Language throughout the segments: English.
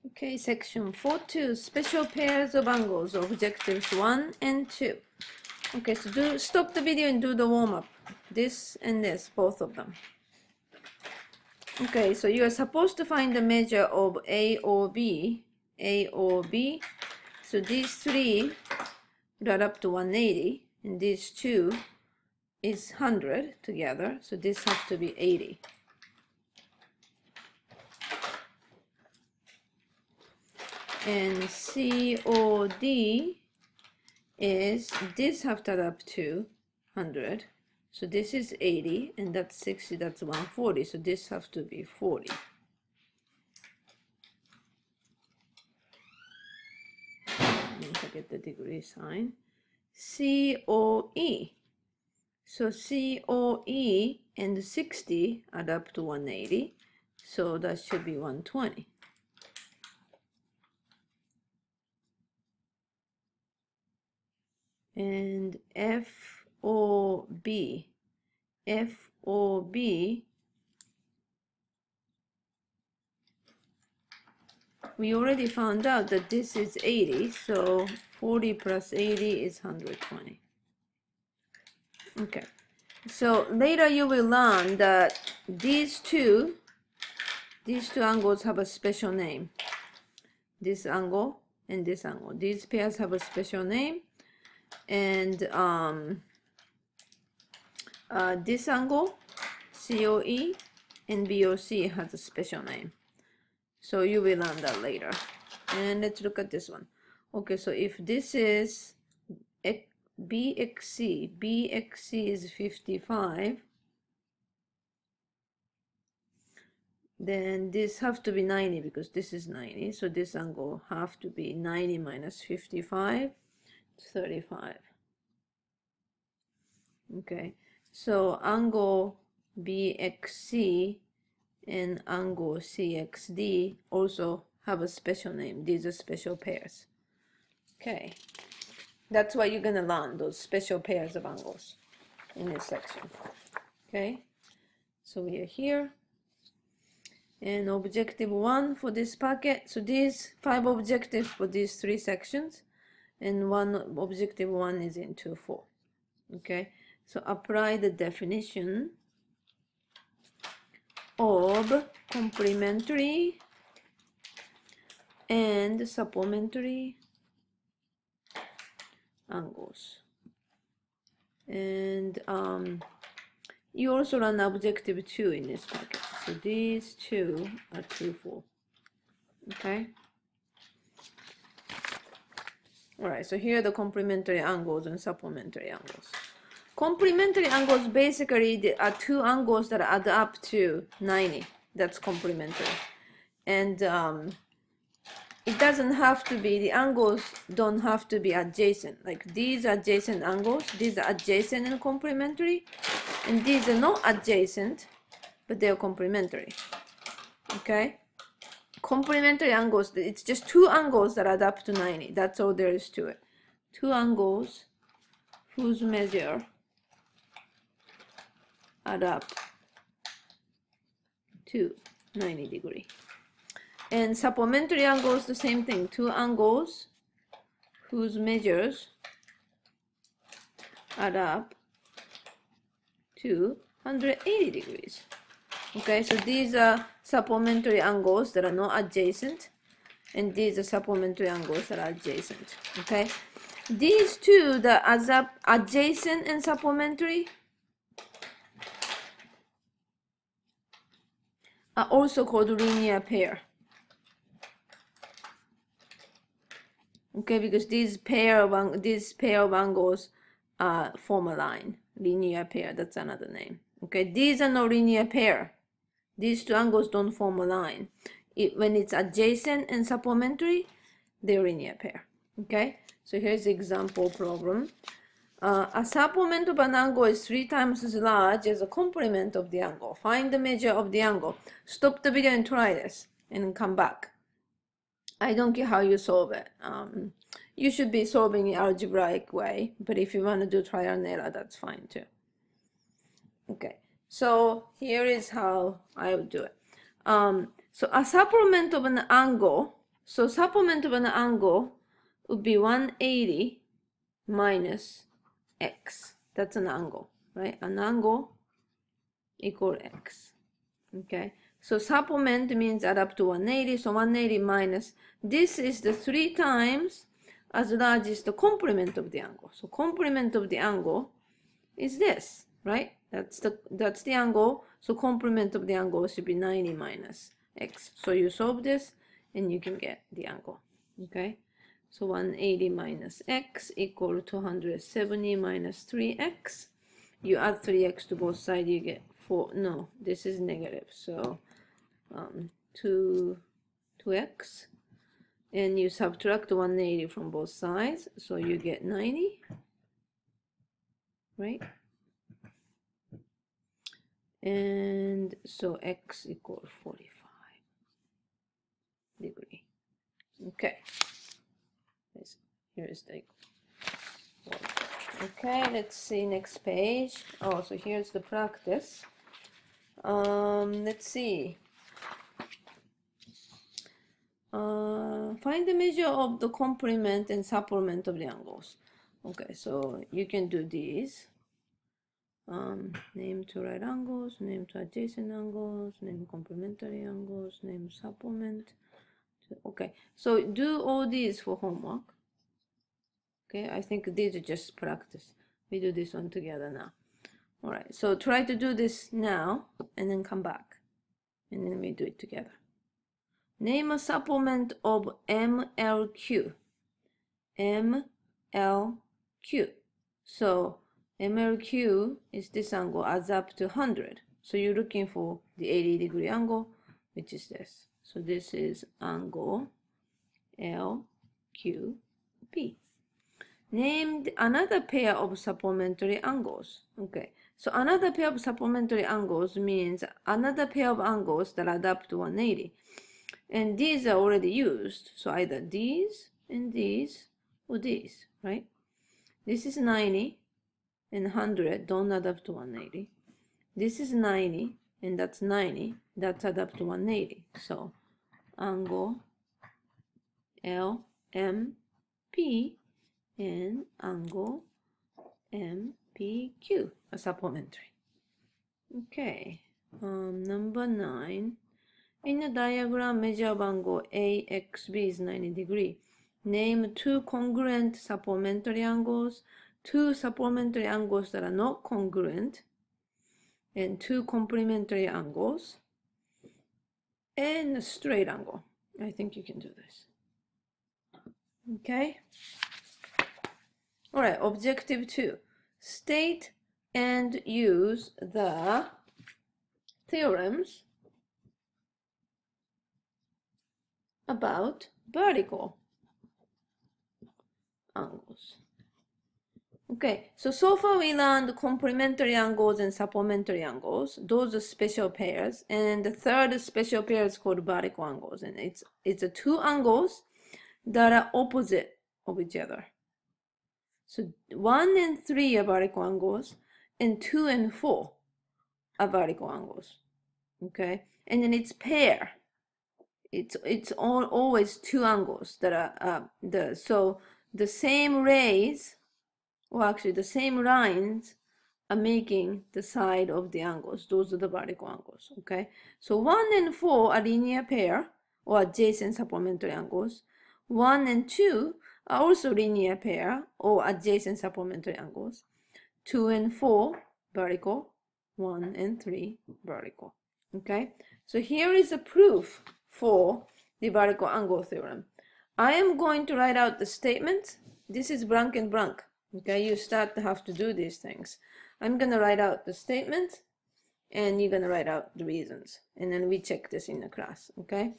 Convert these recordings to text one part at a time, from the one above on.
Okay, section 4.2, special pairs of angles, objectives 1 and 2. Okay, so stop the video and do the warm-up. This and this, both of them. Okay, so you are supposed to find the measure of A or B. So these three add up to 180, and these two is 100 together, so this has to be 80. And COD is this have to add up to 100, so this is 80, and that's 60, that's 140, so this has to be 40. Don't forget the degree sign. COE, so COE and 60 add up to 180, so that should be 120. And FOB, we already found out that this is 80, so 40 plus 80 is 120. Okay, so later you will learn that these two angles have a special name. This angle and this angle, these pairs have a special name, and this angle COE and BOC has a special name, so you will learn that later. And let's look at this one. Okay, so if this is BXC is 55, then this have to be 90 because this is 90, so this angle have to be 90 minus 55, 35. Okay, so angle BXC and angle CXD also have a special name. These are special pairs. Okay, that's why you're gonna learn those special pairs of angles in this section. Okay, so we are here. And objective 1 for this packet. So these 5 objectives for these 3 sections, and objective 1 is in 2-4. Okay, so apply the definition of complementary and supplementary angles. And you also run objective 2 in this packet. So these two are 2-4. Okay. All right, so here are the complementary angles and supplementary angles. Complementary angles basically are 2 angles that add up to 90. That's complementary. And it doesn't have to be, the angles don't have to be adjacent. Like these are adjacent angles, these are adjacent and complementary, and these are not adjacent, but they're complementary. Okay? Complementary angles, it's just 2 angles that add up to 90. That's all there is to it. 2 angles whose measure add up to 90 degree. And supplementary angles, the same thing. 2 angles whose measures add up to 180 degrees. Okay, so these are supplementary angles that are not adjacent, and these are supplementary angles that are adjacent. Okay, these two that adds up, adjacent and supplementary, are also called linear pair. Okay, because these pair of angles form a line. Linear pair, that's another name. Okay, these are no linear pair. These 2 angles don't form a line. When it's adjacent and supplementary, they're linear pair. Okay, so here's the example problem. A supplement of an angle is 3 times as large as a complement of the angle. Find the measure of the angle. Stop the video and try this, and come back. I don't care how you solve it. You should be solving the algebraic way, but if you want to do trial and error, that's fine too. Okay, so here is how I would do it. So a supplement of an angle So supplement of an angle would be 180 minus x. That's an angle, right? An angle equal x. Okay, so supplement means add up to 180, so 180 minus, this is the 3 times as large as the complement of the angle. So complement of the angle is this, right? That's the angle, so complement of the angle should be 90 minus x. So you solve this and you can get the angle, okay? So 180 minus x equal to 270 minus 3x. You add 3x to both sides, you get 4. No, this is negative, so 2x, and you subtract 180 from both sides, so you get 90, right? And so x equals 45 degree. Okay, here is the equal. Okay, let's see next page. Oh, so here's the practice. Let's see. Find the measure of the complement and supplement of the angles. Okay, so you can do these. Name two right angles, name two adjacent angles, name complementary angles, name supplement. Okay, so do all these for homework. Okay, I think these are just practice. We do this one together now. All right, so try to do this now and then come back and then we do it together. Name a supplement of MLQ. MLQ. So MLQ is this angle adds up to 100. So you're looking for the 80-degree angle, which is this. So this is angle LQP. Named another pair of supplementary angles. Okay, so another pair of supplementary angles means another pair of angles that add up to 180. And these are already used, so either these and these or these, right? This is 90 and 100 don't add up to 180. This is 90 and that's 90, that's add up to 180. So angle LMP and angle MPQ are supplementary. Okay, number 9. In the diagram, measure of angle AXB is 90 degrees. Name two congruent supplementary angles, two supplementary angles that are not congruent, and two complementary angles, and a straight angle. I think you can do this. Okay? All right, objective 2. State and use the theorems about vertical angles. Okay, so far we learned complementary angles and supplementary angles. Those are special pairs, and the third special pair is called vertical angles, and it's the two angles that are opposite of each other. So 1 and 3 are vertical angles, and 2 and 4 are vertical angles. Okay, and then it's pair. It's always two angles that are so the same rays, or actually the same lines, are making the side of the angles. Those are the vertical angles. Okay, so 1 and 4 are linear pair or adjacent supplementary angles. 1 and 2 are also linear pair or adjacent supplementary angles. 2 and 4 vertical, 1 and 3 vertical. Okay, so here is a proof for the vertical angle theorem. I am going to write out the statement. This is blank and blank. Okay, you start to have to do these things. I'm going to write out the statement and you're going to write out the reasons. And then we check this in the class. Okay,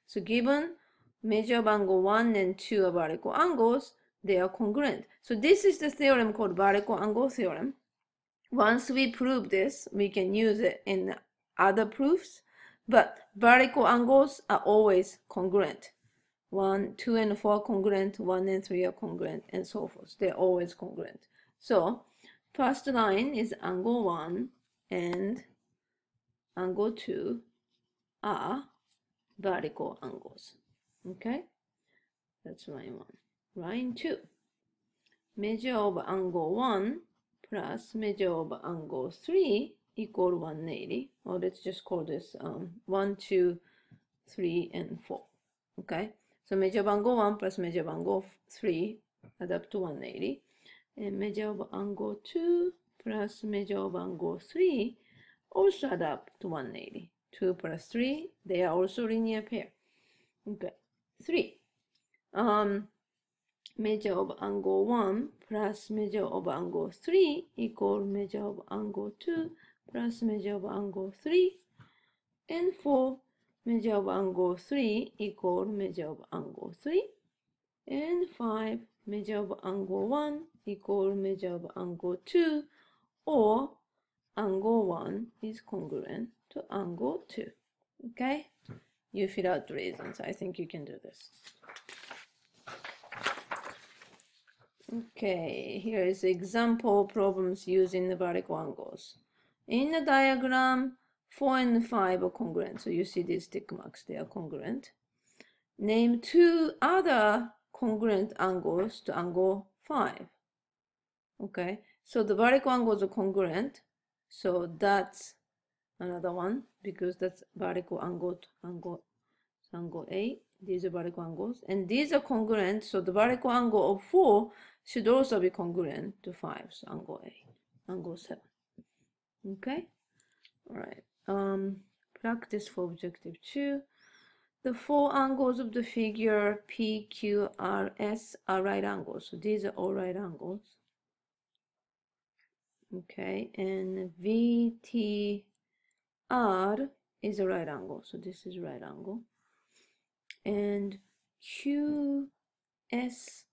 so given measure of angle 1 and 2 are vertical angles, they are congruent. So this is the theorem called vertical angle theorem. Once we prove this, we can use it in other proofs, but vertical angles are always congruent. 1, 2, and 4 are congruent, 1 and 3 are congruent, and so forth. They're always congruent. So first line is angle 1 and angle 2 are vertical angles. Okay, that's line 1. Line 2. Measure of angle 1 plus measure of angle 3 equal 180. Or let's just call this 1, 2, 3, and 4. Okay, so measure of angle 1 plus measure of angle 3 add up to 180. And measure of angle 2 plus measure of angle 3 also add up to 180. 2 plus 3, they are also linear pair. Okay, 3. Measure of angle 1 plus measure of angle 3 equal measure of angle 2 plus measure of angle 3. And 4. Measure of angle 3 equal measure of angle 3. And 5. Measure of angle 1 equal measure of angle 2, or angle 1 is congruent to angle 2. Okay? You fill out the reasons. I think you can do this. Okay, here is example problems using the vertical angles. In the diagram, 4 and 5 are congruent. So you see these tick marks, they are congruent. Name 2 other congruent angles to angle 5. Okay, so the vertical angles are congruent. So that's another one, because that's vertical angle to angle A. These are vertical angles. And these are congruent, so the vertical angle of 4 should also be congruent to 5. So angle A, angle 7. Okay, all right. Practice for objective 2. The 4 angles of the figure P, Q, R, S are right angles. So these are all right angles. Okay, and V, T, R is a right angle. So this is right angle. And Q, S,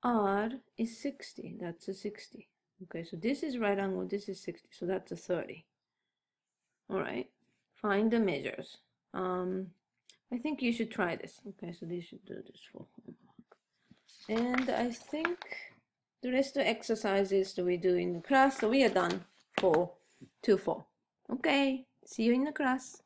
R is 60. That's a 60. Okay, so this is right angle. This is 60. So that's a 30. All right, find the measures. I think you should try this. Okay, so you should do this for homework. And I think the rest of the exercises that we do in the class, so we are done for 2-4. Okay, see you in the class.